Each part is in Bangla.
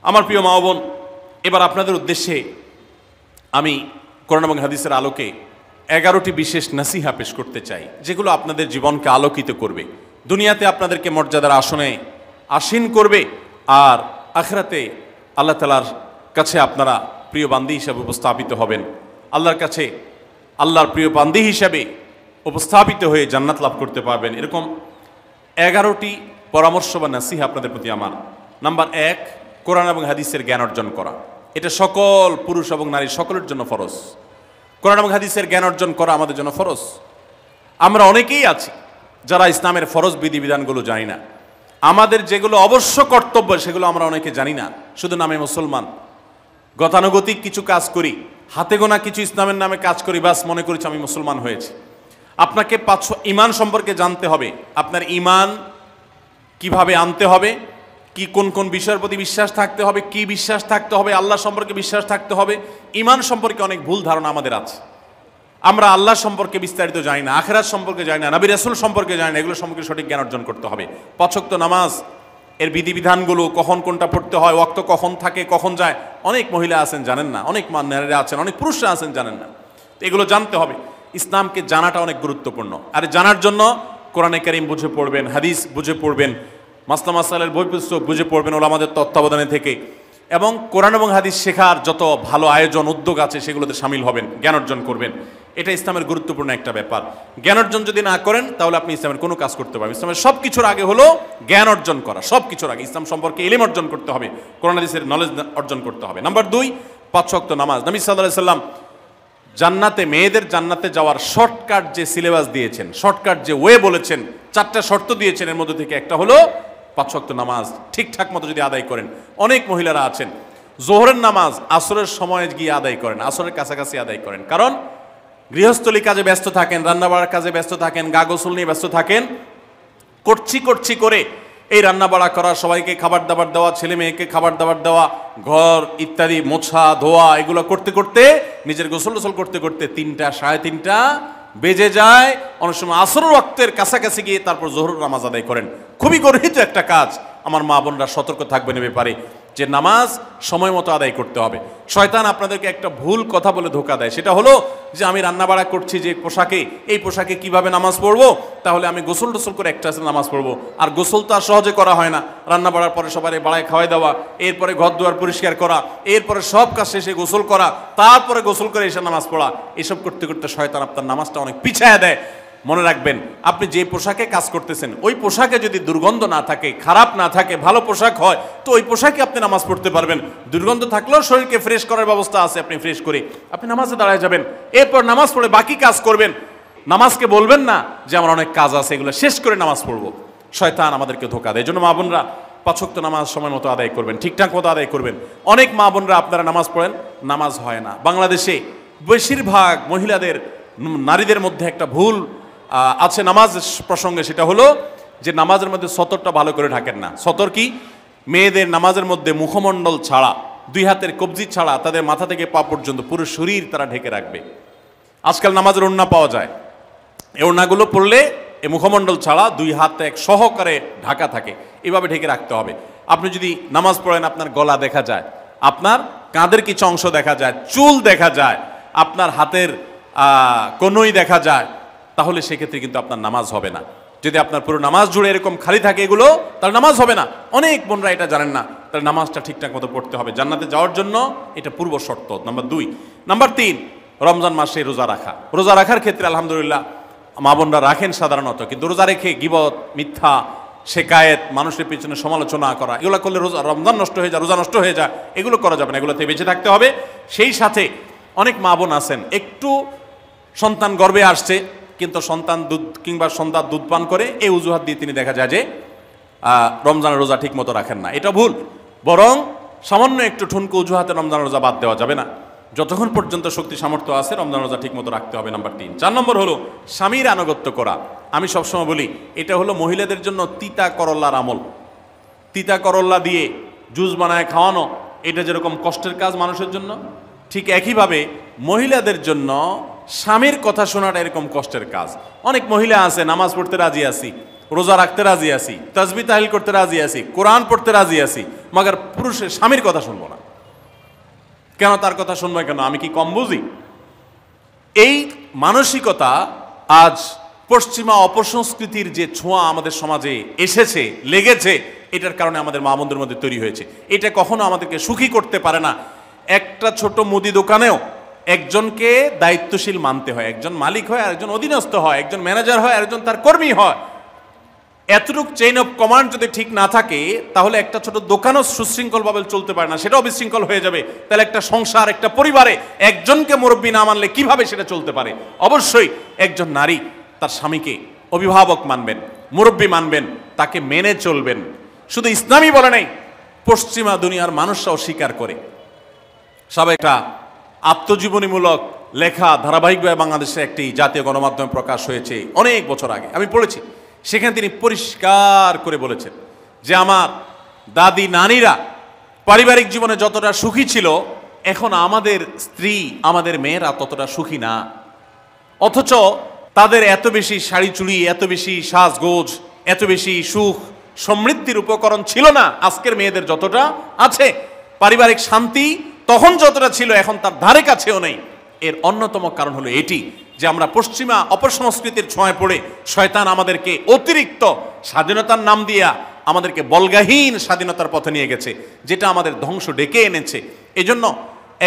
আমার প্রিয় মা বোন, এবার আপনাদের উদ্দেশ্যে আমি কোরআন এবং হাদিসের আলোকে 11টি বিশেষ নাসিহা পেশ করতে চাই, যেগুলো আপনাদের জীবনকে আলোকিত করবে, দুনিয়াতে আপনাদেরকে মর্যাদার আসনে আসীন করবে, আর আখিরাতে আল্লাহ তাআলার কাছে আপনারা প্রিয় বান্দী হিসাবে উপস্থাপিত হবেন। আল্লাহর কাছে আল্লাহর প্রিয় বান্দী হিসাবে উপস্থাপিত হয়ে জান্নাত লাভ করতে পারবেন। এরকম 11টি পরামর্শ বা নাসিহা আপনাদের প্রতি আমার। নাম্বার 1, কোরআন এবং হাদিসের জ্ঞান অর্জন করা। এটা সকল পুরুষ এবং নারী সকলের জন্য ফরজ। কোরআন এবং হাদিসের জ্ঞান অর্জন করা আমাদের জন্য ফরজ। আমরা অনেকেই আছি যারা ইসলামের ফরজ বিধিবিধানগুলো জানি না। আমাদের যেগুলো অবশ্য কর্তব্য সেগুলো আমরা অনেকে জানি না, শুধু নামে মুসলমান। গতানুগতিক কিছু কাজ করি, হাতে গোনা কিছু ইসলামের নামে কাজ করি, বাস মনে করেছি আমি মুসলমান হয়েছি। আপনাকে ঈমান সম্পর্কে জানতে হবে। আপনার ঈমান কিভাবে আনতে হবে, কি কোন কোন বিষয়ের প্রতি বিশ্বাস থাকতে হবে, কি বিশ্বাস থাকতে হবে, আল্লাহ সম্পর্কে বিশ্বাস থাকতে হবে। ঈমান সম্পর্কে অনেক ভুল ধারণা আমাদের আছে। আমরা আল্লাহ সম্পর্কে বিস্তারিত জানি না, আখিরাত সম্পর্কে জানি না, নবী রাসূল সম্পর্কে জানি না। এগুলো সম্পর্কে সঠিক জ্ঞান অর্জন করতে হবে। 5 ওয়াক্ত নামাজ এর বিধিবিধানগুলো, কখন কোনটা পড়তে হয়, ওয়াক্ত কখন থাকে কখন যায়, অনেক মহিলা আছেন জানেন না, অনেক নারীরা আছেন, অনেক পুরুষরা আছেন জানেন না। এগুলো জানতে হবে। ইসলামকে জানাটা অনেক গুরুত্বপূর্ণ। আর জানার জন্য কোরআনে কারীম বুঝে পড়বেন, হাদিস বুঝে পড়বেন, মাসলা মাসাইলের বই পুস্তক বুঝে পড়বেন ওলামাদের তত্ত্বাবধানে থেকে, এবং কোরআন এবং হাদিস শেখার যত ভালো আয়োজন উদ্যোগ আছে সেগুলোতে শামিল হবেন, জ্ঞান অর্জন করবেন। এটা ইসলামের গুরুত্বপূর্ণ একটা ব্যাপার। জ্ঞান অর্জন যদি না করেন তাহলে আপনি ইসলামের কোনো কাজ করতে পারবেন। ইসলামের সব কিছুর আগে হলো জ্ঞান অর্জন করা। সব কিছুর আগে ইসলাম সম্পর্কে ইলম অর্জন করতে হবে, কোরআন হাদিসের নলেজ অর্জন করতে হবে। নাম্বার 2, 5 ওয়াক্ত নামাজ। নবী সাল্লাল্লাহু আলাইহি সাল্লাম জান্নাতে, মেয়েদের জান্নাতে যাওয়ার শর্টকাট যে সিলেবাস দিয়েছেন, শর্টকাট যে ওয়ে বলেছেন, 4টা শর্ত দিয়েছেন। এর মধ্যে থেকে একটা হলো 5 ওয়াক্ত নামাজ ঠিকঠাক মতো যদি আদায় করেন। অনেক মহিলারা আছেন জোহরের নামাজ আসরের সময় গিয়ে আদায় করেন, আসরের কাছাকাছি আদায় করেন, কারণ গৃহস্থলী কাজে ব্যস্ত থাকেন, রান্নাবাড়ার কাজে ব্যস্ত থাকেন, গা গোসল নিয়ে ব্যস্ত থাকেন। করছি করে এই রান্নাবাড়া করা, সবাইকে খাবার দাবার দেওয়া, ছেলে মেয়েকে খাবার দাবার দেওয়া, ঘর ইত্যাদি মোছা ধোয়া, এগুলো করতে করতে, নিজের গোসল টোসল করতে করতে 3টা 3:30 বেজে যায়। অনেক সময় আসরের ওয়াক্তের কাছাকাছি গিয়ে তারপর জোহরের নামাজ আদায় করেন। খুবই গর্হিত একটা কাজ। আমার মা বোনরা সতর্ক থাকবেন এ ব্যাপারে, যে নামাজ সময় মতো আদায় করতে হবে। শয়তান আপনাদেরকে একটা ভুল কথা বলে ধোঁকা দেয়, সেটা হলো যে আমি রান্নাবাড়া করছি যে পোশাকে, এই পোশাকে কিভাবে নামাজ পড়বো, তাহলে আমি গোসল টোসল করে একটা নামাজ পড়বো। আর গোসল তো আর সহজে করা হয় না। রান্নাবাড়ার পরে সবাই বাড়ায় খাওয়াই দেওয়া, এরপরে ঘর দুয়ার পরিষ্কার করা, এরপরে সব কাজ শেষে গোসল করা, তারপরে গোসল করে এসে নামাজ পড়া, এসব করতে করতে শয়তান আপনার নামাজটা অনেক পিছায়া দেয়। মনে রাখবেন, আপনি যে পোশাকে কাজ করতেছেন ওই পোশাকে যদি দুর্গন্ধ না থাকে, খারাপ না থাকে, ভালো পোশাক হয়, তো ওই পোশাকে আপনি নামাজ পড়তে পারবেন। দুর্গন্ধ থাকলেও শরীরকে ফ্রেশ করার ব্যবস্থা আছে, আপনি ফ্রেশ করে আপনি নামাজে দাঁড়ায় যাবেন। এরপর নামাজ পড়ে বাকি কাজ করবেন। নামাজকে বলবেন না যে আমার অনেক কাজ আছে, এগুলো শেষ করে নামাজ পড়বো। শয়তান আমাদেরকে ধোঁকা দেয়। এই জন্য মা বোনরা 5 ওয়াক্ত নামাজ সময় মতো আদায় করবেন, ঠিকঠাক মতো আদায় করবেন। অনেক মা বোনরা আপনারা নামাজ পড়েন, নামাজ হয় না। বাংলাদেশে বেশিরভাগ মহিলাদের, নারীদের মধ্যে একটা ভুল আছে নামাজ প্রসঙ্গে, সেটা হলো যে নামাজের মধ্যে সতরটা ভালো করে ঢাকেন না। সতর কি? মেয়েদের নামাজের মধ্যে মুখমণ্ডল ছাড়া, 2 হাতের কবজি ছাড়া তাদের মাথা থেকে পা পর্যন্ত পুরো শরীর তারা ঢেকে রাখবে। আজকাল নামাজের ওড়না পাওয়া যায়, এই ওড়নাগুলো পরলে এই মুখমণ্ডল ছাড়া 2 হাত এক সহকারে ঢাকা থাকে, এভাবে ঢেকে রাখতে হবে। আপনি যদি নামাজ পড়েন, আপনার গলা দেখা যায়, আপনার কাঁধের কিছু অংশ দেখা যায়, চুল দেখা যায়, আপনার হাতের কনুই দেখা যায়, তাহলে সেক্ষেত্রে কিন্তু আপনার নামাজ হবে না। যদি আপনার পুরো নামাজ জুড়ে এরকম খালি থাকে এগুলো, তাহলে নামাজ হবে না। অনেক বোনরা এটা জানেন না, তাহলে নামাজটা ঠিকঠাক মতো পড়তে হবে। জান্নাতে যাওয়ার জন্য এটা পূর্ব শর্ত। নাম্বার 2। নাম্বার 3, রমজান মাসে রোজা রাখা। রোজা রাখার ক্ষেত্রে আলহামদুলিল্লাহ মা বোনরা রাখেন সাধারণত, কিন্তু রোজা রেখে গীবত, মিথ্যা, শেকায়েত, মানুষের পিছনে সমালোচনা করা, এগুলো করলে রমজান নষ্ট হয়ে যায়, রোজা নষ্ট হয়ে যায়। এগুলো করা যাবে না, এগুলোতে বেঁচে থাকতে হবে। সেই সাথে অনেক মা বোন আছেন, একটু সন্তান গর্ভে আসছে, কিন্তু সন্তান দুধ কিংবা সন্তান দুধ পান করে, এই অজুহাত দিয়ে তিনি দেখা যায় যে রমজানের রোজা ঠিক মতো রাখেন না। এটা ভুল। বরং সামান্য একটু ঠুনকো অজুহাতে রমজান রোজা বাদ দেওয়া যাবে না। যতক্ষণ পর্যন্ত শক্তি সামর্থ্য আছে রমজান রোজা ঠিক মতো রাখতে হবে। নাম্বার 3। 4 নম্বর হলো স্বামীর আনুগত্য করা। আমি সবসময় বলি এটা হলো মহিলাদের জন্য তিতা করল্লার আমল। তিতা করল্লা দিয়ে জুস বানায় খাওয়ানো, এটা যেরকম কষ্টের কাজ মানুষের জন্য, ঠিক একইভাবে মহিলাদের জন্য স্বামীর কথা শোনাটা এরকম কষ্টের কাজ। অনেক মহিলা আছে নামাজ পড়তে রাজি আছি, রোজা রাখতে রাজি আছি, তাসবিহ তাহলিল করতে রাজি আছি, কোরআন পড়তে রাজি আছি, মগর পুরুষের স্বামীর কথা শুনবো না কেন? তার কথা শুনবো কেন? আমি কি কম বুঝি? এই মানসিকতা আজ পশ্চিমা অপসংস্কৃতির যে ছোঁয়া আমাদের সমাজে এসেছে, লেগেছে, এটার কারণে আমাদের মা বোনদের মধ্যে তৈরি হয়েছে। এটা কখনো আমাদেরকে সুখী করতে পারে না। একটা ছোট মুদি দোকানেও একজনকে দায়িত্বশীল মানতে হয়, একজন মালিক হয়, আরেকজন অধীনস্থ হয়, একজন ম্যানেজার হয়, আরেকজন তার কর্মী হয়। এতটুক চেইন অফ কমান্ড যদি ঠিক না থাকে তাহলে একটা ছোট দোকানও সুশৃঙ্খলভাবে চলতে পারে না, সেটাও বিশৃঙ্খল হয়ে যাবে। তাহলে একটা সংসার, একটা পরিবারে একজনকে মুরব্বী না মানলে কিভাবে সেটা চলতে পারে? অবশ্যই একজন নারী তার স্বামীকে অভিভাবক মানবেন, মুরব্বী মানবেন, তাকে মেনে চলবেন। শুধু ইসলামই বলে নেই, পশ্চিমা দুনিয়ার মানুষরাও স্বীকার করে। সব একটা আত্মজীবনীমূলক লেখা ধারাবাহিকভাবে বাংলাদেশে একটি জাতীয় গণমাধ্যমে প্রকাশ হয়েছে অনেক বছর আগে, আমি পড়েছি। সেখানে তিনি পরিষ্কার করে বলেছেন যে আমার দাদি নানীরা পারিবারিক জীবনে যতটা সুখী ছিল, এখন আমাদের স্ত্রী, আমাদের মেয়েরা ততটা সুখী না। অথচ তাদের এত বেশি শাড়ি চুড়ি, এত বেশি সাজগোজ, এত বেশি সুখ সমৃদ্ধির উপকরণ ছিল না আজকের মেয়েদের যতটা আছে। পারিবারিক শান্তি তখন যতটা ছিল এখন তার ধারে কাছেও নেই। এর অন্যতম কারণ হলো এটি যে আমরা পশ্চিমা অপসংস্কৃতির ছোঁয়ায় পড়ে শয়তান আমাদেরকে অতিরিক্ত স্বাধীনতার নাম দিয়া আমাদেরকে বলগাহীন স্বাধীনতার পথে নিয়ে গেছে, যেটা আমাদের ধ্বংস ডেকে এনেছে। এজন্য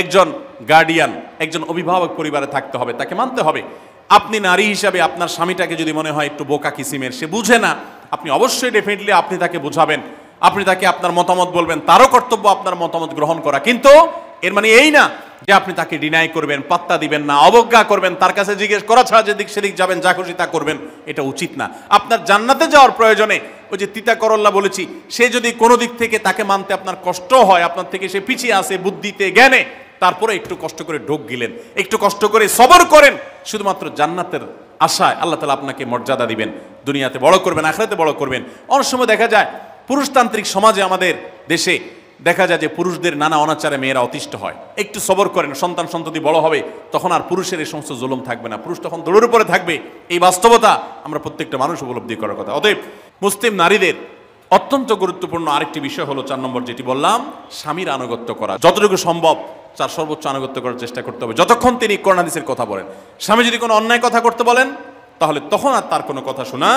একজন গার্ডিয়ান, একজন অভিভাবক পরিবারে থাকতে হবে, তাকে মানতে হবে। আপনি নারী হিসাবে আপনার স্বামীটাকে যদি মনে হয় একটু বোকা কিসিমের, সে বুঝে না, আপনি অবশ্যই ডেফিনেটলি আপনি তাকে বোঝাবেন, আপনি তাকে আপনার মতামত বলবেন, তারও কর্তব্য আপনার মতামত গ্রহণ করা। কিন্তু এর মানে এই না যে আপনি তাকে ডিনাই করবেন, পাত্তা দিবেন না, অবজ্ঞা করবেন, তার কাছে জিজ্ঞেস করা ছাড়া যেদিক সেদিক যাবেন, যা খুশি তা করবেন, এটা উচিত না। আপনার জান্নাতে যাওয়ার প্রয়োজনে ওই যে তিতা করল্লা বলেছি, সে যদি কোনো দিক থেকে তাকে মানতে আপনার কষ্ট হয়, আপনার থেকে সে পিছিয়ে আসে বুদ্ধিতে জ্ঞানে, তারপরে একটু কষ্ট করে ঢোক গিলেন, একটু কষ্ট করে সবর করেন, শুধুমাত্র জান্নাতের আশায় আল্লাহ তাআলা আপনাকে মর্যাদা দিবেন, দুনিয়াতে বড় করবেন, আখিরাতে বড় করবেন। অনেক সময় দেখা যায় পুরুষতান্ত্রিক সমাজে আমাদের দেশে দেখা যায় যে পুরুষদের নানা অনাচারে মেয়েরা অতিষ্ঠ হয়। একটু সবর করেন, সন্তান সন্ততি বড় হবে, তখন আর পুরুষের এই সমস্ত জুলুম থাকবে না, পুরুষ তখন দৌড়ের উপরে থাকবে। এই বাস্তবতা আমরা প্রত্যেকটা মানুষ উপলব্ধি করার কথা। অতএব মুসলিম নারীদের অত্যন্ত গুরুত্বপূর্ণ আরেকটি বিষয় হলো 4 নম্বর যেটি বললাম, স্বামীর আনুগত্য করা। যতটুকু সম্ভব তার সর্বোচ্চ আনুগত্য করার চেষ্টা করতে হবে, যতক্ষণ তিনি কোরআন হাদিসের কথা বলেন। স্বামী যদি কোনো অন্যায় কথা করতে বলেন তাহলে তখন আর তার কোনো কথা শোনা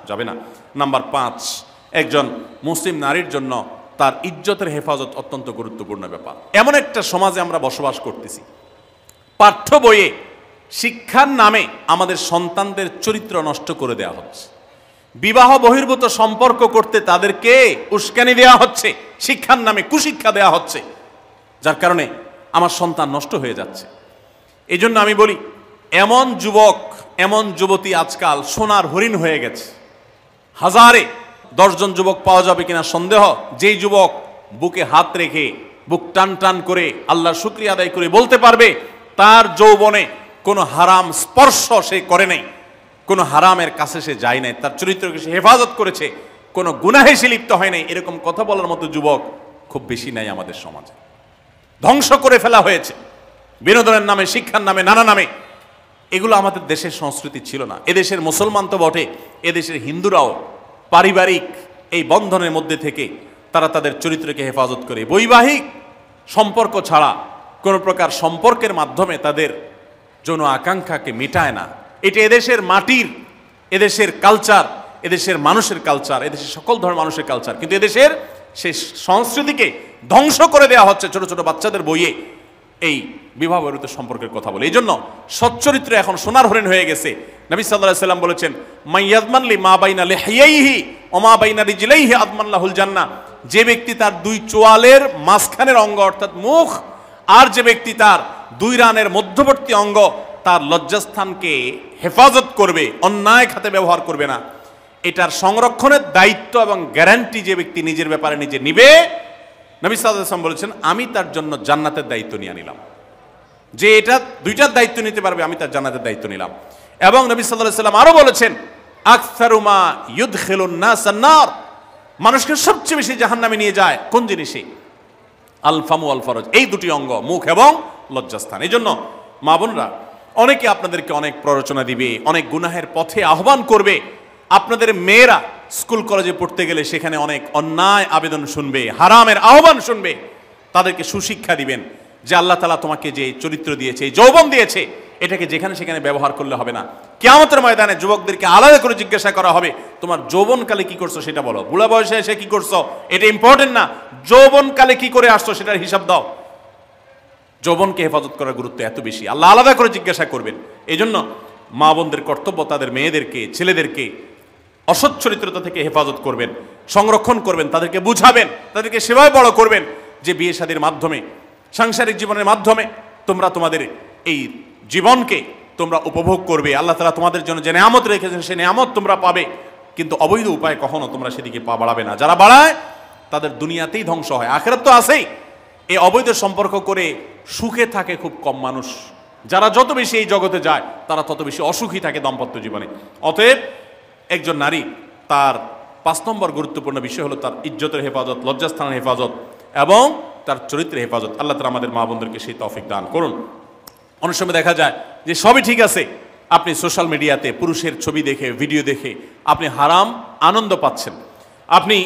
যাবে না। নাম্বার 5, একজন মুসলিম নারীর জন্য তার ইজ্জতের হেফাজত অত্যন্ত গুরুত্বপূর্ণ ব্যাপার। এমন একটা সমাজে আমরা বসবাস করতেছি, পাঠ্য বইয়ে শিক্ষার নামে আমাদের সন্তানদের চরিত্র নষ্ট করে দেওয়া হচ্ছে, বিবাহ বহির্ভূত সম্পর্ক করতে তাদেরকে উস্কানি দেওয়া হচ্ছে, শিক্ষার নামে কুশিক্ষা দেওয়া হচ্ছে, যার কারণে আমার সন্তান নষ্ট হয়ে যাচ্ছে। এই জন্য আমি বলি, এমন যুবক, এমন যুবতী আজকাল সোনার হরিণ হয়ে গেছে। হাজারে 10 জন যুবক পাওয়া যাবে কিনা সন্দেহ, যেই যুবক বুকে হাত রেখে বুক টান টান করে আল্লাহর শুকরিয়া আদায় করে বলতে পারবে তার যৌবনে কোনো হারাম স্পর্শ সে করে নাই, কোনো হারামের কাছে সে যায় নাই, তার চরিত্রকে সে হেফাজত করেছে, কোনো গুনাহে সে লিপ্ত হয় নাই, এরকম কথা বলার মতো যুবক খুব বেশি নাই আমাদের সমাজে। ধ্বংস করে ফেলা হয়েছে বিনোদনের নামে, শিক্ষার নামে, নানা নামে। এগুলো আমাদের দেশের সংস্কৃতি ছিল না। এদেশের মুসলমান তো বটে, এদেশের হিন্দুরাও পারিবারিক এই বন্ধনের মধ্যে থেকে তারা তাদের চরিত্রকে হেফাজত করে বৈবাহিক সম্পর্ক ছাড়া কোনো প্রকার সম্পর্কের মাধ্যমে তাদের যৌন আকাঙ্ক্ষাকে মেটায় না। এটা এদেশের মাটির, এদেশের কালচার, এদেশের মানুষের কালচার, এদেশের সকল ধরনের মানুষের কালচার, কিন্তু এদেশের সেই সংস্কৃতিকে ধ্বংস করে দেওয়া হচ্ছে ছোট ছোট বাচ্চাদের বইয়ে এই বিবাহ বহির্ভূত সম্পর্কের কথা বলে। এই জন্য সচ্চরিত্র এখন সোনার হরিণ হয়ে গেছে। নবী সাল্লাল্লাহু আলাইহি সাল্লাম বলেছেন, মাইয়াজমান লি মা বাইনা লিহিয়াইহি ওয়া মা বাইনা রিজলাইহি আদমান লাহুল জান্নাহ। যে ব্যক্তি তার 2 চোয়ালের মাঝখানের অঙ্গ অর্থাৎ মুখ, আর যে ব্যক্তি তার 2 রানের মধ্যবর্তী অঙ্গ, তার লজ্জাস্থানকে হেফাজত করবে, অন্যায় খাতে ব্যবহার করবে না, এটার সংরক্ষণের দায়িত্ব এবং গ্যারান্টি যে ব্যক্তি নিজের ব্যাপারে নিজে নিবে, নবী সাল্লাল্লাহু আলাইহি সাল্লাম বলেছেন, আমি তার জন্য জান্নাতের দায়িত্ব নিয়ে নিলাম। যে এটা 2টার দায়িত্ব নিতে পারবে, আমি তার জান্নাতের দায়িত্ব নিলাম। এবং নবী সাল্লাল্লাহু আলাইহি সাল্লাম আরো বলেছেন, আকসারু মা ইউদখিলুন নাস আন-নার, মানুষকে সবচেয়ে বেশি জাহান্নামে নিয়ে যায় কোন জিনিসে? আল ফামু ওয়াল ফরজ, এই 2টি অঙ্গ, মুখ এবং লজ্জাস্থান। এই জন্য মা বোনরা, অনেকে আপনাদেরকে অনেক প্ররোচনা দিবে, অনেক গুনাহের পথে আহ্বান করবে। আপনাদের মেয়েরা স্কুল কলেজে পড়তে গেলে সেখানে অনেক অন্যায় আবেদন শুনবে, হারামের আহ্বান শুনবে। তাদেরকে সুশিক্ষা দিবেন যে আল্লাহ তাআলা তোমাকে যে চরিত্র দিয়েছে, এই যৌবন দিয়েছে, এটাকে যেখানে সেখানে ব্যবহার করলে হবে না। কিয়ামতের ময়দানে যুবকদেরকে আলাদা করে জিজ্ঞাসা করা হবে, তোমার যৌবনকালে কি করছো সেটা বলো, বুড়া বয়সে এসে কি করছো এটা ইম্পর্টেন্ট না, যৌবনকালে কি করে আসছো সেটার হিসাব দাও। যৌবনকে হেফাজত করার গুরুত্ব এত বেশি, আল্লাহ আলাদা করে জিজ্ঞাসা করবেন। এই জন্য মা বোনদের কর্তব্য তাদের মেয়েদেরকে, ছেলেদেরকে অসৎ চরিত্রতা থেকে হেফাজত করবেন, সংরক্ষণ করবেন, তাদেরকে বুঝাবেন, তাদেরকে সেভাবে বড় করবেন যে বিয়ে শাদীর মাধ্যমে, সাংসারিক জীবনের মাধ্যমে তোমরা তোমাদের এই জীবনকে তোমরা উপভোগ করবে। আল্লাহ তাআলা তোমাদের জন্য যে নেয়ামত রেখেছেন সে নেয়ামত তোমরা পাবে, কিন্তু অবৈধ উপায়ে কখনো তোমরা সেদিকে পা বাড়াবে না। যারা বাড়ায় তাদের দুনিয়াতেই ধ্বংস হয়, আখিরাত তো আছেই। এই অবৈধ সম্পর্ক করে সুখে থাকে খুব কম মানুষ। যারা যত বেশি এই জগতে যায় তারা তত বেশি অসুখী থাকে দাম্পত্য জীবনে। অতএব একজন নারী তার 5 নম্বর গুরুত্বপূর্ণ বিষয় হলো তার ইজ্জতের হেফাজত, লজ্জাস্থানের হেফাজত এবং তার চরিত্রের হেফাজত। আল্লাহ তাআলা আমাদের মা বোনদেরকে সেই তৌফিক দান করুন। অনেক সময় দেখা যায় যে সবই ঠিক আছে, আপনি সোশ্যাল মিডিয়াতে পুরুষের ছবি দেখে, ভিডিও দেখে আপনি হারাম আনন্দ পাচ্ছেন। আপনি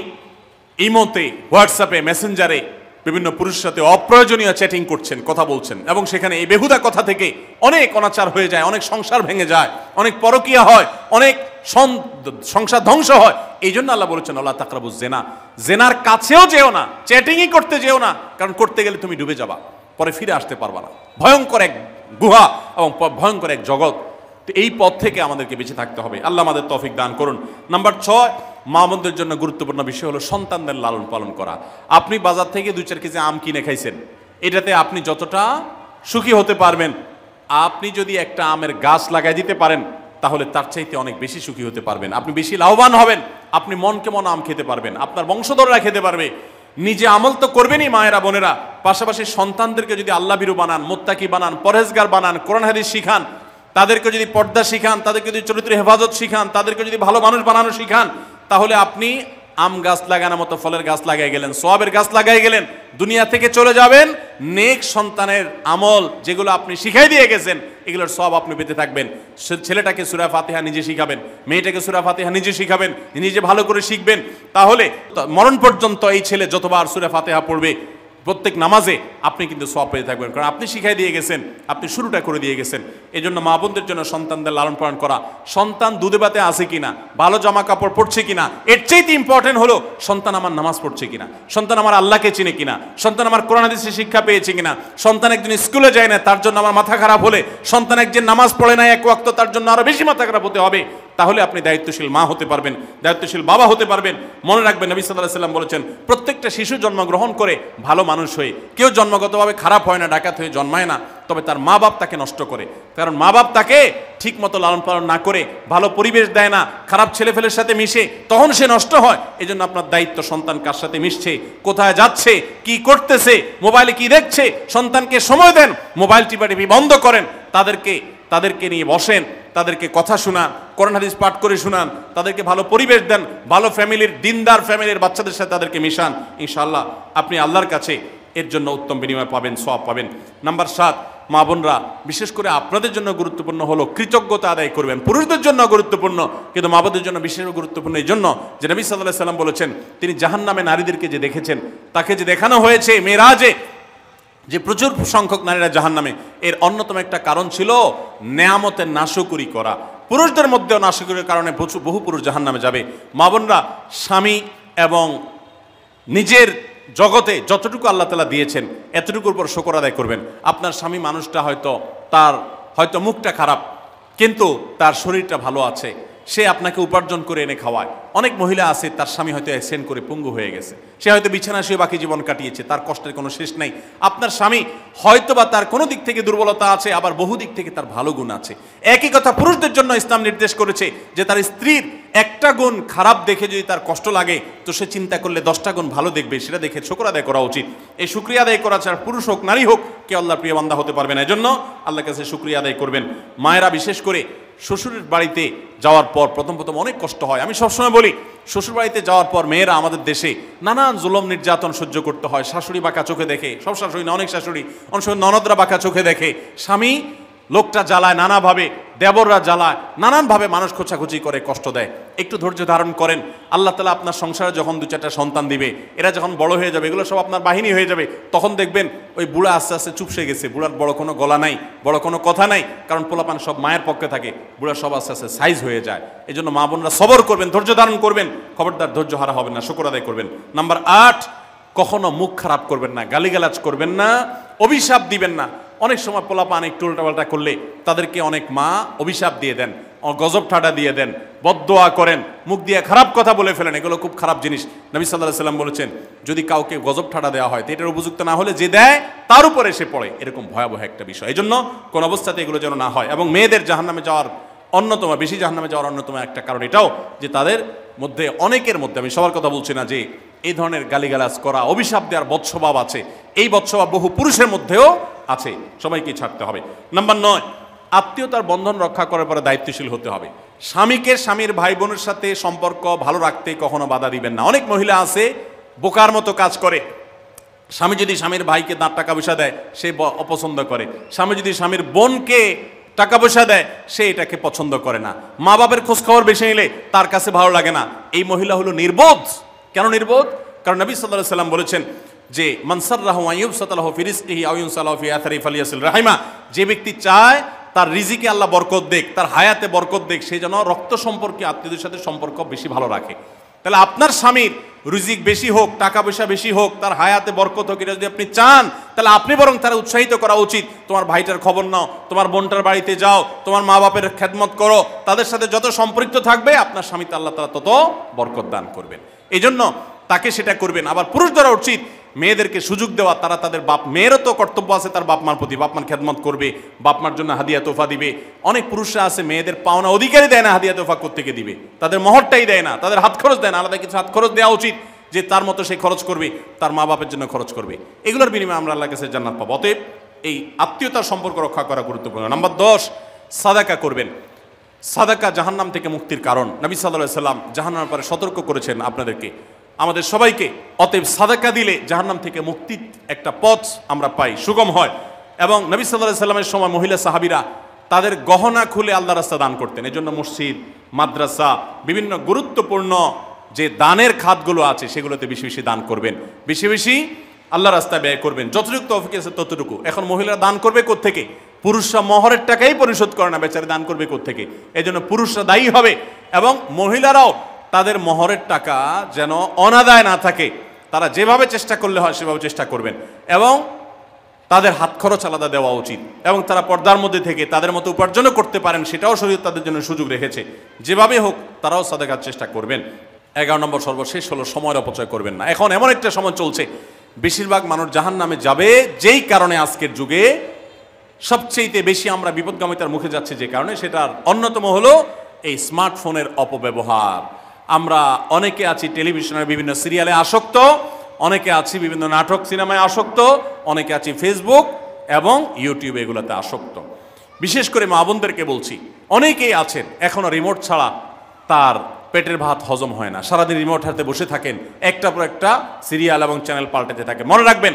ইমোতে, হোয়াটসঅ্যাপে, মেসেঞ্জারে বিভিন্ন পুরুষের সাথে অপ্রয়োজনীয় চ্যাটিং করছেন, কথা বলছেন, এবং সেখানে এই বেহুদা কথা থেকে অনেক অনাচার হয়ে যায়, অনেক সংসার ভেঙে যায়, অনেক পরকীয়া হয়, অনেক সংসার ধ্বংস হয়। এই জন্য আল্লাহ বলেছেন আল্লাহ তাকরাবুজ জেনা, জেনার কাছেও যেও না, চ্যাটিংই করতে যেও না, কারণ করতে গেলে তুমি ডুবে যাবা, পরে ফিরে আসতে পারবা না। ভয়ঙ্কর এক গুহা এবং ভয়ঙ্কর এক জগৎ। তো এই পথ থেকে আমাদেরকে বেঁচে থাকতে হবে। আল্লাহ আমাদের তৌফিক দান করুন। নাম্বার 6, মা বোনদের জন্য গুরুত্বপূর্ণ বিষয় হলো সন্তানদের লালন পালন করা। আপনি বাজার থেকে 2-4 কেজি আম কিনে খাইছেন, এটাতে আপনি যতটা সুখী হতে পারবেন, আপনি যদি একটা আমের গাছ লাগাই দিতে পারেন তাহলে তার চাইতে অনেক বেশি সুখী হতে পারবেন, আপনি বেশি লাভবান হবেন, আপনি মনকে মন আম খেতে পারবেন, আপনার বংশধররা খেতে পারবে। নিজে আমল তো করবেনই মায়েরা বোনেরা, পাশাপাশি সন্তানদেরকে যদি আল্লাহভীরু বানান, মুত্তাকি বানান, পরহেজগার বানান, কোরআন হাদিস শিখান, তাদেরকে যদি পর্দা শিখান, তাদেরকে যদি চরিত্র হেফাজত শিখান, তাদেরকে যদি ভালো মানুষ বানানো শিখান, তাহলে আপনি আম গাছ লাগানোর মতো ফলের গাছ লাগাই গেলেন, সওয়াবের গাছ লাগাই গেলেন, দুনিয়া থেকে চলে যাবেন। নেক সন্তানের আমল যেগুলো আপনি শিখাই দিয়ে গেছেন এগুলোর সওয়াব আপনি পেতে থাকবেন। ছেলেটাকে সূরা ফাতিহা নিজে শিখাবেন, মেয়েটাকে সূরা ফাতিহা নিজে শিখাবেন, নিজে ভালো করে শিখবেন, তাহলে মরণ পর্যন্ত এই ছেলে যতবার সূরা ফাতিহা পড়বে প্রত্যেক নামাজে আপনি কিন্তু সওয়াব পেতে থাকবেন, কারণ আপনি শিখাই দিয়ে গেছেন, আপনি শুরুটা করে দিয়ে গেছেন। এই জন্য মা বোনদের জন্য সন্তানদের লালন পালন করা, সন্তান দুধে ভাতে আছে কিনা, ভালো জামা কাপড় পরছে কিনা, এর চাইতে ইম্পর্টেন্ট হলো সন্তান আমার নামাজ পড়ছে কিনা, সন্তান আমার আল্লাহকে চিনে কিনা, সন্তান আমার কোরআন হাদিসের শিক্ষা পেয়েছে কিনা। সন্তান একজন স্কুলে যায় না, তার জন্য আমার মাথা খারাপ হলে, সন্তান একজন নামাজ পড়ে না এক ওয়াক্ত, তার জন্য আরো বেশি মাথা খারাপ হতে হবে। তাহলে আপনি দায়িত্বশীল মা হতে পারবেন, দায়িত্বশীল বাবা হতে পারবেন। মনে রাখবেন নবী সাল্লাল্লাহু আলাইহি ওয়াসাল্লাম বলেছেন, প্রত্যেকটা শিশু জন্মগ্রহণ করে ভালো মানুষ হয়ে, কেউ জন্মগতভাবে খারাপ হয় না, ডাকাত হয়ে জন্মায় না, তবে তার মা বাপ তাকে নষ্ট করে। কারণ মা বাপ তাকে ঠিক মতো লালন পালন না করে, ভালো পরিবেশ দেয় না, খারাপ ছেলেফেলের সাথে মিশে, তখন সে নষ্ট হয়। এই জন্য আপনার দায়িত্ব সন্তান কার সাথে মিশছে, কোথায় যাচ্ছে, কি করতেছে, মোবাইলে কি দেখছে, সন্তানকে সময় দেন, মোবাইল টিপাটিপি বন্ধ করেন, তাদেরকে নিয়ে বসেন, তাদেরকে কথা শোনান, কোরআন হাদিস পাঠ করে শোনান, তাদেরকে ভালো পরিবেশ দেন, ভালো ফ্যামিলির, দিনদার ফ্যামিলির বাচ্চাদের সাথে তাদেরকে মিশান। ইনশাআল্লাহ আপনি আল্লাহর কাছে এর জন্য উত্তম বিনিময় পাবেন, সওয়াব পাবেন। নাম্বার 7, মা বোনরা বিশেষ করে আপনাদের জন্য গুরুত্বপূর্ণ হলো কৃতজ্ঞতা আদায় করবেন। পুরুষদের জন্য গুরুত্বপূর্ণ, কিন্তু মা বোনদের জন্য বিশেষ গুরুত্বপূর্ণ এই জন্য যে নবী সাল্লাল্লাহু আলাইহি ওয়াসাল্লাম বলেছেন, তিনি জাহান্নামে নারীদেরকে যে দেখেছেন, তাকে যে দেখানো হয়েছে মেরাজে, যে প্রচুর সংখ্যক নারীরা জাহান্নামে, এর অন্যতম একটা কারণ ছিল নেয়ামতের নাশকরি করা। পুরুষদের মধ্যেও নাশকরির কারণে বহু পুরুষ জাহান্নামে যাবে। মা বোনরা স্বামী এবং নিজের জগতে যতটুকু আল্লাহ তাআলা দিয়েছেন এতটুকুর উপর শুকর আদায় করবেন। আপনার স্বামী মানুষটা হয়তো মুখটা খারাপ, কিন্তু তার শরীরটা ভালো আছে, সে আপনাকে উপার্জন করে এনে খাওয়ায়। অনেক মহিলা আছে তার স্বামী হয়তো অ্যাক্সিডেন্ট করে পঙ্গু হয়ে গেছে, সে হয়তো বিছানা শুয়ে বাকি জীবন কাটিয়েছে, তার কষ্টের কোনো শেষ নাই। আপনার স্বামী হয়তো বা তার কোনো দিক থেকে দুর্বলতা আছে, আবার বহু দিক থেকে তার ভালো গুণ আছে। একই কথা পুরুষদের জন্য ইসলাম নির্দেশ করেছে যে তার স্ত্রীর একটা গুণ খারাপ দেখে যদি তার কষ্ট লাগে, তো সে চিন্তা করলে 10টা গুণ ভালো দেখবে, সেটা দেখে শুকর আদায় করা উচিত। এই শুকরিয়া আদায় করা ছাড়া পুরুষ হোক নারী হোক কেউ আল্লাহর প্রিয় বান্দা হতে পারবে না। এজন্য আল্লাহর কাছে শুকরিয়া আদায় করবেন। মায়েরা বিশেষ করে শ্বশুরের বাড়িতে যাওয়ার পর প্রথম অনেক কষ্ট হয়। আমি সবসময় বলি, শ্বশুর বাড়িতে যাওয়ার পর মেয়েরা আমাদের দেশে নানান জুলুম নির্যাতন সহ্য করতে হয়। শাশুড়ি বাঁকা চোখে দেখে, সব শাশুড়ি না, অনেক শাশুড়ি, অনেক সময় ননদরা বাঁকা চোখে দেখে, স্বামী লোকটা জ্বালায় নানাভাবে, দেবররা জ্বালায় নানানভাবে, মানুষ খোঁচাখুচি করে কষ্ট দেয়। একটু ধৈর্য ধারণ করেন, আল্লাহ তাআলা আপনার সংসারে যখন 2-4টা সন্তান দিবে, এরা যখন বড় হয়ে যাবে, এগুলো সব আপনার বাহিনী হয়ে যাবে, তখন দেখবেন ওই বুড়া আস্তে আস্তে চুপসে গেছে, বুড়ার বড় কোনো গলা নাই, বড় কোনো কথা নাই, কারণ পোলাপান সব মায়ের পক্ষে থাকে, বুড়া সব আস্তে আস্তে সাইজ হয়ে যায়। এই জন্য মা বোনরা সবর করবেন, ধৈর্য ধারণ করবেন, খবরদার ধৈর্য হারা হবেন না, শুকর আদায় করবেন। নাম্বার 8, কখনো মুখ খারাপ করবেন না, গালিগালাজ করবেন না, অভিশাপ দিবেন না। অনেক সময় পোলাপান একটু উল্টাপাল্টা করলে তাদেরকে অনেক মা অভিশাপ দিয়ে দেন, গজব ঠাডা দিয়ে দেন, বদদোয়া করেন, মুখ দিয়ে খারাপ কথা বলে ফেলেন। এগুলো খুব খারাপ জিনিস। নবী সাল্লাল্লাহু আলাইহি ওয়াসাল্লাম বলেছেন, যদি কাউকে গজব ঠাডা দেওয়া হয় তো এটার উপযুক্ত না হলে যে দেয় তার উপরে এসে পড়ে, এরকম ভয়াবহ একটা বিষয়। এই জন্য কোন অবস্থাতে এগুলো যেন না হয়। এবং মেয়েদের জাহান্নামে যাওয়ার বেশি জাহান্নামে যাওয়ার অন্যতম একটা কারণ এটাও যে তাদের মধ্যে, অনেকের মধ্যে, আমি সবার কথা বলছি না, যে এই ধরনের গালিগালাজ করা, অভিশাপ দেওয়ার বদস্বভাব আছে। এই বদস্বভাব বহু পুরুষের মধ্যেও আছে, সবাইকে ছাড়তে হবে। নাম্বার 9, আত্মীয়তার বন্ধন রক্ষা করার পরে দায়িত্বশীল হতে হবে। স্বামীকে স্বামীর ভাই বোনের সাথে সম্পর্ক ভালো রাখতে কখনো বাধা দিবেন না। অনেক মহিলা আছে বোকার মতো কাজ করে। স্বামী যদি স্বামীর ভাইকে টাকা পয়সা দেয় সে অপছন্দ করে, স্বামী যদি স্বামীর বোনকে টাকা পয়সা দেয় সে এটাকে পছন্দ করে না, মা বাবার খোঁজ খবর বেশি নিলে তার কাছে ভালো লাগে না। এই মহিলা হলো নির্বোধ। কেন নির্বোধ? কারণ নবী সাল্লাল্লাহু আলাইহি ওয়াসাল্লাম বলেছেন যে মান সাররাহু আন ইউবসাতা লাহু ফি রিজকিহি আও ইউনসালাহু ফি আথরি ফালিয়াসিল রাহিমা, যে ব্যক্তি চায় তার রিজিকে আল্লাহ বরকত দেখ, তার হায়াতে বরকত দেখ, সে যেন রক্ত সম্পর্কে আত্মীয়দের সাথে সম্পর্ক বেশি ভালো রাখে। তাহলে আপনার স্বামীর রিজিক বেশি হোক, টাকা পয়সা বেশি হোক, তার হায়াতে বরকত হোক, এটা যদি আপনি চান তাহলে আপনি বরং তারা উৎসাহিত করা উচিত। তোমার ভাইটার খবর নাও, তোমার বোনটার বাড়িতে যাও, তোমার মা বাপের খেদমত করো, তাদের সাথে যত সম্পৃক্ত থাকবে আপনার স্বামীতে আল্লাহ তাআলা তত বরকত দান করবেন। এই জন্য তাকে সেটা করবেন। আবার পুরুষদেরা উচিত মেয়েদেরকে সুযোগ দেওয়া, তারা তাদের বাপ, মেয়েরও তো কর্তব্য আছে তার বাপ মার প্রতি, বাপ মার খেদমত করবে, বাপ মার জন্য হাদিয়া তোফা দিবে। অনেক পুরুষরা আছে মেয়েদের পাওনা অধিকারই দেয় না, হাদিয়া তোফা কোত্থেকে দিবে, তাদের মহরটাই দেয় না, তাদের হাত খরচ দেয় না। আলাদা কিছু হাত খরচ দেওয়া উচিত, যে তার মতো সে খরচ করবে, তার মা বাপের জন্য খরচ করবে। এগুলোর বিনিময়ে আমরা আল্লাহর কাছে জান্নাত পাবো। অতএব এই আত্মীয়তার সম্পর্ক রক্ষা করা গুরুত্বপূর্ণ। নাম্বার 10, সাদাকা করবেন। সাদাকা জাহান্নাম থেকে মুক্তির কারণ। নবী সাল্লাল্লাহু আলাইহি ওয়াসাল্লাম জাহান্নামের ব্যাপারে সতর্ক করেছেন আপনাদেরকে, আমাদের সবাইকে। অতএব সাদাকা দিলে জাহান্নাম থেকে মুক্তির একটা পথ আমরা পাই, সুগম হয়। এবং নবী সাল্লাল্লাহু আলাইহি ওয়াসাল্লামের সময় মহিলা সাহাবীরা তাদের গহনা খুলে আল্লাহর রাস্তা দান করতেন। এজন্য মসজিদ, মাদ্রাসা, বিভিন্ন গুরুত্বপূর্ণ যে দানের খাতগুলো আছে সেগুলোতে বেশি বেশি দান করবেন, বেশি বেশি আল্লাহর রাস্তায় ব্যয় করবেন, যতটুকু তৌফিক আছে ততটুকু। এখন মহিলারা দান করবে কোত্থেকে? পুরুষরা মহরের টাকাই পরিশোধ করে না, বেচারে দান করবে কোত্থেকে? এই জন্য পুরুষরা দায়ী হবে। এবং মহিলারাও তাদের মহরের টাকা যেন অনাদায় না থাকে, তারা যেভাবে চেষ্টা করলে হয় সেভাবে চেষ্টা করবেন। এবং তাদের হাত খরচ আলাদা দেওয়া উচিত, এবং তারা পর্দার মধ্যে থেকে তাদের মতো উপার্জনও করতে পারেন, সেটাও শরীয়ত তাদের জন্য সুযোগ রেখেছে। যেভাবে হোক তারাও সাদাকার চেষ্টা করবেন। 11 নম্বর সর্বশেষ হলো সময়ের অপচয় করবেন না। এখন এমন একটা সময় চলছে, বেশিরভাগ মানুষ জাহান্নামে যাবে যেই কারণে, আজকের যুগে সবচেয়ে বেশি আমরা বিপদগামিতার মুখে যাচ্ছি যে কারণে, সেটার অন্যতম হলো এই স্মার্টফোনের অপব্যবহার। আমরা অনেকে আছি টেলিভিশনের বিভিন্ন সিরিয়ালে আসক্ত, অনেকে আছি বিভিন্ন নাটক সিনেমায় আসক্ত, অনেকে আছি ফেসবুক এবং ইউটিউব এগুলোতে আসক্ত। বিশেষ করে মা বোনদেরকে বলছি, অনেকেই আছেন এখনো রিমোট ছাড়া তার পেটের ভাত হজম হয় না, সারাদিন রিমোট হাতে বসে থাকেন, একটার পর একটা সিরিয়াল এবং চ্যানেল পাল্টাতে থাকে। মনে রাখবেন,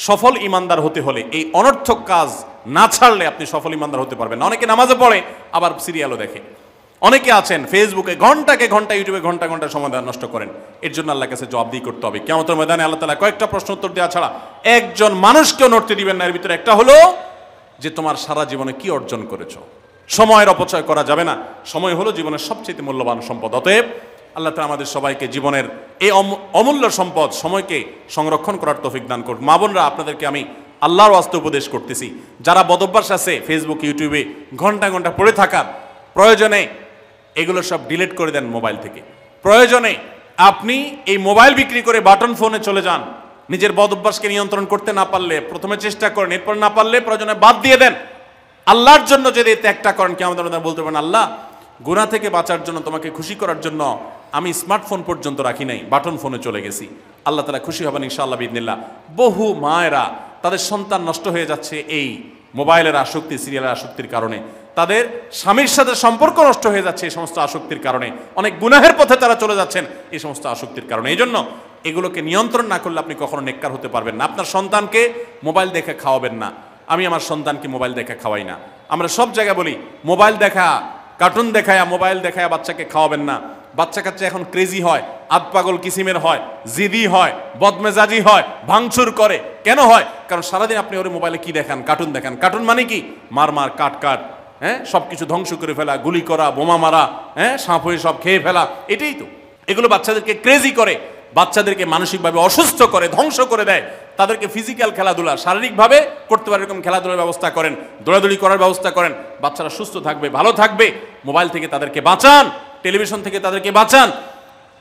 সফল ইমানদার হতে হলে এই অনর্থক কাজ না ছাড়লে আপনি সফল ইমানদার হতে পারবেন না। অনেকে নামাজে পড়ে আবার সিরিয়ালও দেখে, অনেকে আছেন ফেসবুকে ঘন্টাকে ঘন্টা, ইউটিউবে ঘন্টা ঘন্টা সময় নষ্ট করেন। এর জন্য আল্লাহর কাছে জবাবদিহি করতে হবে। কিয়ামতের ময়দানে আল্লাহ তাআলা কয়েকটা প্রশ্ন উত্তর দেওয়া ছাড়া একজন মানুষকেও নড়তে দিবেন না। এর ভিতরে একটা হলো যে তোমার সারা জীবনে কি অর্জন করেছো। সময়ের অপচয় করা যাবে না। সময় হলো জীবনের সবচেয়ে মূল্যবান সম্পদ। অতএব আল্লাহ তাআলা আমাদের সবাইকে জীবনের এই অমূল্য সম্পদ সময়কে সংরক্ষণ করার তৌফিক দান করুন। মা বোনরা, আপনাদেরকে আমি আল্লাহর ওয়াস্তে উপদেশ করতেছি, যারা বদভ্যাস আছে ফেসবুক ইউটিউবে ঘন্টা ঘন্টা পড়ে থাকার, প্রয়োজনে এগুলো সব ডিলিট করে দেন মোবাইল থেকে। প্রয়োজনে আপনি এই মোবাইল বিক্রি করে বাটন ফোনে চলে যান। নিজের বদভ্যাসকে নিয়ন্ত্রণ করতে না পারলে প্রথমে চেষ্টা করেন, এরপর না পারলে প্রয়োজনে বাদ দিয়ে দেন। আল্লাহর জন্য যদি ত্যাগটা করেন, কিয়ামতের বলতে পারেন, আল্লাহ গুনাহ থেকে বাঁচার জন্য, তোমাকে খুশি করার জন্য আমি স্মার্টফোন পর্যন্ত রাখি নাই, বাটন ফোনে চলে গেছি। আল্লাহ তাআলা খুশি হবেন ইনশাআল্লাহ বিইذনিল্লাহ। বহু মায়েরা তাদের সন্তান নষ্ট হয়ে যাচ্ছে এই মোবাইলের আসক্তি, সিরিয়ালের আসক্তির কারণে। তাদের স্বামীর সাথে সম্পর্ক নষ্ট হয়ে যাচ্ছে এই সমস্ত আসক্তির কারণে। অনেক গুনাহের পথে তারা চলে যাচ্ছেন এই সমস্ত আসক্তির কারণে। এই জন্য এগুলোকে নিয়ন্ত্রণ না করলে আপনি কখনো নেককার হতে পারবেন না। আপনার সন্তানকে মোবাইল দেখে খাওয়াবেন না। আমি আমার সন্তানকে মোবাইল দেখে খাওয়াই না। আমরা সব জায়গায় বলি মোবাইল দেখা, কার্টুন দেখায়া, মোবাইল দেখায়া বাচ্চাকে খাওয়াবেন না। বাচ্চা কাচ্চা এখন ক্রেজি হয়, আতপাগল কিসিমের হয়, জিদি হয়, বদমেজাজি হয়, ভাঙচুর করে। কেন হয়? কারণ সারাদিন আপনি ওরে মোবাইলে কি দেখান? কার্টুন দেখান। কার্টুন মানে কি? মার মার, কাট কাট, হ্যাঁ, সব কিছু ধ্বংস করে ফেলা, গুলি করা, বোমা মারা, হ্যাঁ, সাপ হয়ে সব খেয়ে ফেলা, এটাই তো। এগুলো বাচ্চাদেরকে ক্রেজি করে, বাচ্চাদেরকে মানসিকভাবে অসুস্থ করে, ধ্বংস করে দেয়। তাদেরকে ফিজিক্যাল খেলাধুলা, শারীরিকভাবে করতে পারে এরকম খেলাধুলার ব্যবস্থা করেন, দৌড়াদৌড়ি করার ব্যবস্থা করেন। বাচ্চারা সুস্থ থাকবে, ভালো থাকবে। মোবাইল থেকে তাদেরকে বাঁচান, টেলিভিশন থেকে তাদেরকে বাঁচান,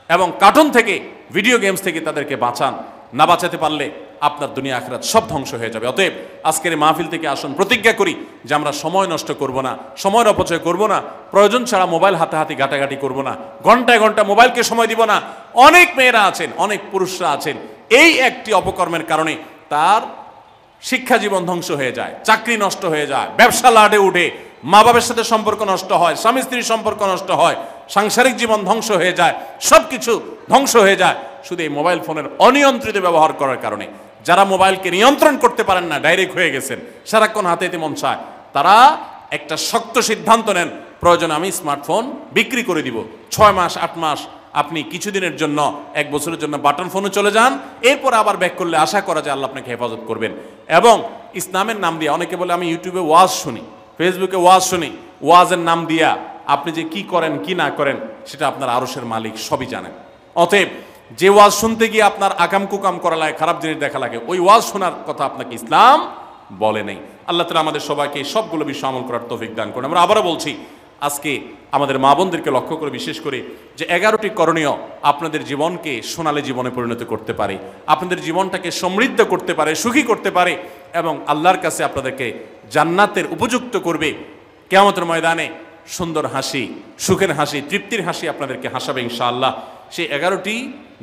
এবং কার্টুন থেকে, ভিডিও গেমস থেকে তাদেরকে বাঁচান। না বাঁচাতে পারলে আপনার দুনিয়া আখিরাত সব ধ্বংস হয়ে যাবে। অতএব আজকের এই মাহফিল থেকে আসুন, প্রতিজ্ঞা করি যে আমরা সময় নষ্ট করব না, সময়ের অপচয় করব না, প্রয়োজন ছাড়া মোবাইল হাতাহাতি ঘাটাঘাটি করব না, ঘন্টায় ঘন্টা মোবাইলকে সময় দিব না। অনেক মেয়েরা আছেন, অনেক পুরুষরা আছেন, এই একটি অপকর্মের কারণে তার শিক্ষা জীবন ধ্বংস হয়ে যায়, চাকরি নষ্ট হয়ে যায়, ব্যবসা লাডে উঠে, মা বাবার সাথে সম্পর্ক নষ্ট হয়, স্বামী স্ত্রীর সম্পর্ক নষ্ট হয়, সাংসারিক জীবন ধ্বংস হয়ে যায়, সবকিছু ধ্বংস হয়ে যায় শুধু এই মোবাইল ফোনের অনিয়ন্ত্রিত ব্যবহার করার কারণে। যারা মোবাইলকে নিয়ন্ত্রণ করতে পারেন না, ডাইরেক্ট হয়ে গেছেন, সারাক্ষণ হাতে মন চায়, তারা একটা শক্ত সিদ্ধান্ত নেন, প্রয়োজনে আমি স্মার্টফোন বিক্রি করে দিব। 6 মাস 8 মাস আপনি কিছুদিনের জন্য, 1 বছরের জন্য বাটন ফোনে চলে যান, এরপর আবার ব্যাক করলে আশা করা যায় আল্লাহ আপনাকে হেফাজত করবেন। এবং ইসলামের নাম দিয়ে, অনেকে বলে আমি ইউটিউবে ওয়াজ শুনি, ফেসবুকে ওয়াজ শুনি, ওয়াজের নাম দিয়া আপনি যে কি করেন কি না করেন সেটা আপনার আরশের মালিক সবই জানেন। অতএব যে ওয়াজ শুনতে গিয়ে আপনার আকাম কুকাম করা লাগে, খারাপ জিনিস দেখা লাগে, ওই ওয়াজ শোনার কথা আপনাকে ইসলাম বলে নেই। আল্লাহ তাআলা আমাদের সবাইকে সবগুলো বিষয় আমল করার তৌফিক দান করুন। আমরা আবারও বলছি, আজকে আমাদের মা বোনদেরকে লক্ষ্য করে বিশেষ করে যে 11টি করণীয় আপনাদের জীবনকে সোনালী জীবনে পরিণত করতে পারে, আপনাদের জীবনটাকে সমৃদ্ধ করতে পারে, সুখী করতে পারে, এবং আল্লাহর কাছে আপনাদেরকে জান্নাতের উপযুক্ত করবে। কিয়ামতের ময়দানে সুন্দর হাসি, সুখের হাসি, তৃপ্তির হাসি আপনাদেরকে হাসাবে ইনশাআল্লাহ। সেই 11টি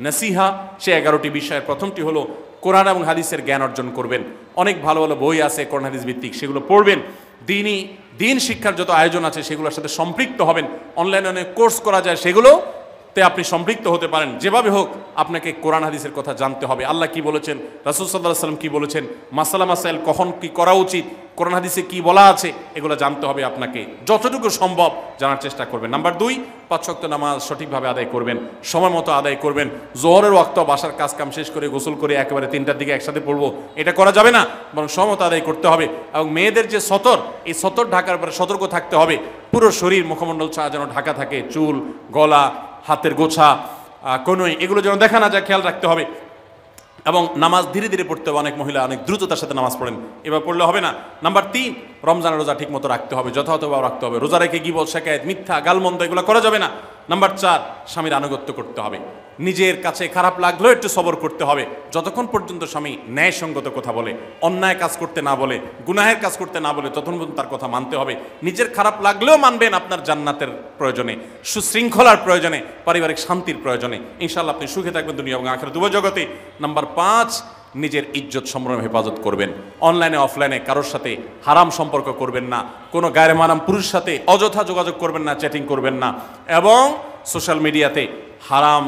নসিহা, সেই 11টি বিষয়ের প্রথমটি হলো কোরআন এবং হাদিসের জ্ঞান অর্জন করবেন। অনেক ভালো ভালো বই আছে কোরআন হাদিস ভিত্তিক, সেগুলো পড়বেন। দিন শিক্ষার যত আয়োজন আছে সেগুলোর সাথে সম্পৃক্ত হবেন। অনলাইনে অনেক কোর্স করা যায়, সেগুলোতে আপনি সম্পৃক্ত হতে পারেন। যেভাবে হোক আপনাকে কোরআন হাদিসের কথা জানতে হবে। আল্লাহ কি বলেছেন, রাসূল সাল্লাল্লাহু আলাইহি ওয়াসাল্লাম কি বলেছেন, মাসালা মাসাইল কখন কি করা উচিত, কোরআন হাদিসে কি বলা আছে, এগুলো জানতে হবে আপনাকে। যতটুকু সম্ভব জানার চেষ্টা করবেন। নাম্বার 2, 5 ওয়াক্ত নামাজ সঠিকভাবে আদায় করবেন, সময় মতো আদায় করবেন। জোহরের ওয়াক্ত বাসার কাজ কাম শেষ করে গোসল করে একেবারে 3টার দিকে একসাথে পড়বো, এটা করা যাবে না, বরং সময় মতো আদায় করতে হবে। এবং মেয়েদের যে সতর, এই সতর ঢাকার পরে সতর্ক থাকতে হবে। পুরো শরীর মুখমণ্ডল ছাড়া যেন ঢাকা থাকে, চুল, গলা, হাতের গোছা, কনুই, এগুলো যেন দেখা না যায়, খেয়াল রাখতে হবে। এবং নামাজ ধীরে ধীরে পড়তে হবে। অনেক মহিলা অনেক দ্রুততার সাথে নামাজ পড়েন, এবার পড়লে হবে না। নাম্বার 3, রমজানের রোজা ঠিক মতো রাখতে হবে, যথাযথভাবে রাখতে হবে। রোজা রেখে গীবত, শিকায়েত, মিথ্যা, গালমন্দ এগুলো করা যাবে না। নাম্বার 4, স্বামীর আনুগত্য করতে হবে। নিজের কাছে খারাপ লাগলেও একটু সবর করতে হবে, যতক্ষণ পর্যন্ত স্বামী ন্যায়সঙ্গত কথা বলে, অন্যায় কাজ করতে না বলে, গুনাহের কাজ করতে না বলে, ততক্ষণ পর্যন্ত তার কথা মানতে হবে। নিজের খারাপ লাগলেও মানবেন আপনার জান্নাতের প্রয়োজনে, সুশৃঙ্খলার প্রয়োজনে, পারিবারিক শান্তির প্রয়োজনে। ইনশাআল্লাহ আপনি সুখে থাকবেন দুনিয়া এবং আখিরাত উভয় জগতে। নাম্বার 5, নিজের ইজ্জত সম্ভ্রম হেফাজত করবেন। অনলাইনে অফলাইনে কারোর সাথে হারাম সম্পর্ক করবেন না, কোনো গায়রে মানাম পুরুষের সাথে অযথা যোগাযোগ করবেন না, চ্যাটিং করবেন না, এবং সোশ্যাল মিডিয়াতে হারাম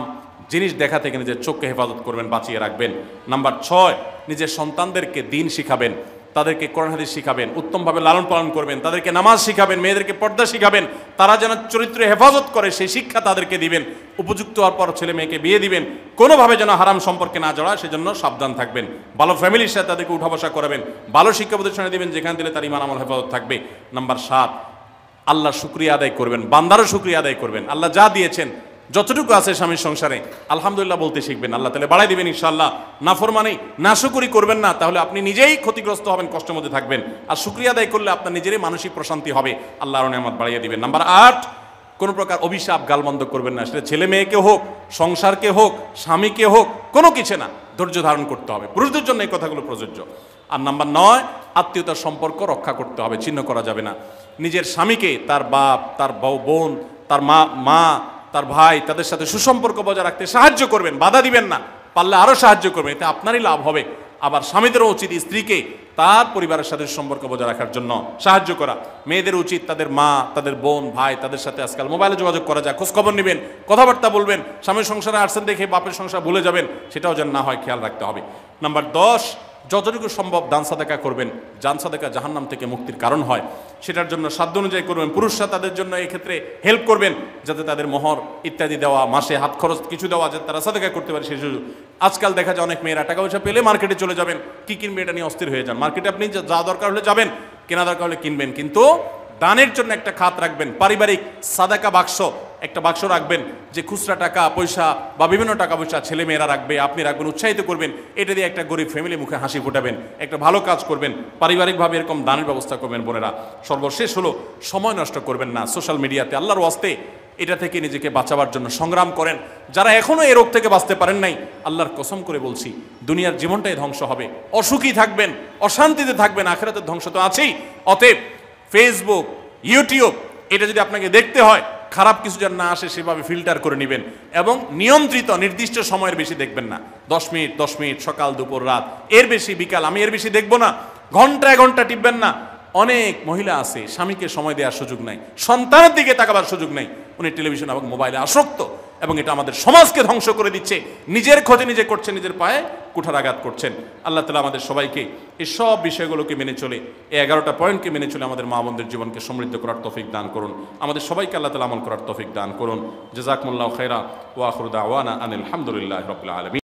জিনিস দেখা থেকে নিজের চোখকে হেফাজত করবেন, বাঁচিয়ে রাখবেন। নাম্বার 6, নিজের সন্তানদেরকে দিন শিখাবেন, তাদেরকে কোরআন হাদিস শিখাবেন, উত্তমভাবে লালন পালন করবেন, তাদেরকে নামাজ শিখাবেন, মেয়েদেরকে পর্দা শিখাবেন, তারা যেন চরিত্র হেফাজত করে সেই শিক্ষা তাদেরকে দিবেন। উপযুক্ত হওয়ার পর ছেলে মেয়েকে বিয়ে দিবেন, কোনোভাবে যেন হারাম সম্পর্কে না জড়ায় সেজন্য সাবধান থাকবেন। ভালো ফ্যামিলির সাথে তাদেরকে উঠা বসা করাবেন, ভালো শিক্ষা প্রতিষ্ঠানে দিবেন যেখানে দিলে তার ঈমান আমল হেফাজত থাকবে। নাম্বার 7, আল্লাহর শুকরিয়া আদায় করবেন, বান্দারও শুকরিয়া আদায় করবেন। আল্লাহ যা দিয়েছেন, যতটুকু আছে স্বামীর সংসারে, আলহামদুলিল্লাহ বলতে শিখবেন, আল্লাহ তাআলা বাড়াই দিবেন ইনশাআল্লাহ। নাফরমানি, নাশুকরি করবেন না, তাহলে আপনি নিজেই ক্ষতিগ্রস্ত হবেন, কষ্টের মধ্যে থাকবেন। আর শুকরিয়া আদায় করলে আপনার নিজেরই মানসিক প্রশান্তি হবে, আল্লাহ আরো নেয়ামত বাড়িয়ে দিবেন। নাম্বার 8, কোনো প্রকার অভিশাপ গালমন্দ করবেন না, সেটা ছেলে মেয়েকে হোক, সংসারকে হোক, স্বামীকে হোক, কোনো কিছু না, ধৈর্য ধারণ করতে হবে। পুরুষদের জন্য এই কথাগুলো প্রযোজ্য। আর নাম্বার 9, আত্মীয়তার সম্পর্ক রক্ষা করতে হবে, ছিন্ন করা যাবে না। নিজের স্বামীকে তার বাপ, তার বোন, তার মা, তার ভাই, তাদের সাথে সুসম্পর্ক বজায় রাখতে সাহায্য করবেন, বাধা দিবেন না, পারলে আরও সাহায্য করবেন, এতে আপনারই লাভ হবে। আবার স্বামীদেরও উচিত স্ত্রীকে তার পরিবারের সাথে সম্পর্ক বজায় রাখার জন্য সাহায্য করা। মেয়েদের উচিত তাদের মা, তাদের বোন, ভাই, তাদের সাথে আজকাল মোবাইলে যোগাযোগ করা যায়, খোঁজখবর নেবেন, কথাবার্তা বলবেন। স্বামীর সংসারে আসছেন দেখে বাপের সংসার ভুলে যাবেন, সেটাও যেন না হয়, খেয়াল রাখতে হবে। নাম্বার 10, যতটুকু সম্ভব দান সাদাকা করবেন। জান সাদাকা জাহান্নাম থেকে মুক্তির কারণ হয়, সেটার জন্য সাধ্য অনুযায়ী করবেন। পুরুষরা তাদের জন্য এই ক্ষেত্রে হেল্প করবেন, যাতে তাদের মোহর ইত্যাদি দেওয়া, মাসে হাত খরচ কিছু দেওয়া, যাতে তারা সাদাকা করতে পারে সেই সুযোগ। আজকাল দেখা যায় অনেক মেয়েরা টাকা পয়সা পেলে মার্কেটে চলে যাবেন, কি কিনবে এটা নিয়ে অস্থির হয়ে যান। মার্কেটে আপনি যা দরকার হলে যাবেন, কেনা দরকার হলে কিনবেন, কিন্তু দানের জন্য একটা খাত রাখবেন। পারিবারিক সাদাকা বাক্স, একটা বাক্স রাখবেন, যে খুচরা টাকা পয়সা বা বিভিন্ন টাকা পয়সা ছেলে মেয়েরা রাখবে, আপনি রাখবেন, উৎসাহিত করবেন। এটা দিয়ে একটা গরিব ফ্যামিলি মুখে হাসি ফোটাবেন, একটা ভালো কাজ করবেন, পারিবারিকভাবে এরকম দানের ব্যবস্থা করবেন। বোনেরা, সর্বশেষ হলো সময় নষ্ট করবেন না সোশ্যাল মিডিয়াতে। আল্লাহর ওয়াস্তে এটা থেকে নিজেকে বাঁচাবার জন্য সংগ্রাম করেন। যারা এখনো এই রোগ থেকে বাঁচতে পারেন নাই, আল্লাহর কসম করে বলছি, দুনিয়ার জীবনটাই ধ্বংস হবে, অসুখী থাকবেন, অশান্তিতে থাকবেন, আখিরাতের ধ্বংস তো আছেই। অতএব ফেসবুক, ইউটিউব, এটা যদি আপনাকে দেখতে হয়, খারাপ কিছু যেন না আসে সেভাবে ফিল্টার করে নেবেন, এবং নিয়ন্ত্রিত নির্দিষ্ট সময়ের বেশি দেখবেন না। 10 মিনিট সকাল, দুপুর, রাত, এর বেশি বিকাল, আমি এর বেশি দেখবো না। ঘন্টায় ঘন্টা টিপবেন না। অনেক মহিলা আছে, স্বামীকে সময় দেওয়ার সুযোগ নাই, সন্তানের দিকে তাকাবার সুযোগ নাই, উনি টেলিভিশন এবং মোবাইলে আসক্ত, এবং এটা আমাদের সমাজকে ধ্বংস করে দিচ্ছে। নিজের ক্ষতি নিজে করছেন, নিজের পায়ে কুঠারাঘাত করছেন। আল্লাহ তাআলা আমাদের সবাইকে এই সব বিষয়গুলোকে মেনে চলে, এই 11টা পয়েন্টকে মেনে চলে আমাদের মা বোনদের জীবনকে সমৃদ্ধ করার তৌফিক দান করুন। আমাদের সবাইকে আল্লাহ তাআলা আমল করার তৌফিক দান করুন। জাযাকুমুল্লাহু খাইরা ওয়া আখিরু দাওয়ানা আনিল হামদুলিল্লাহি রাব্বিল আলামিন।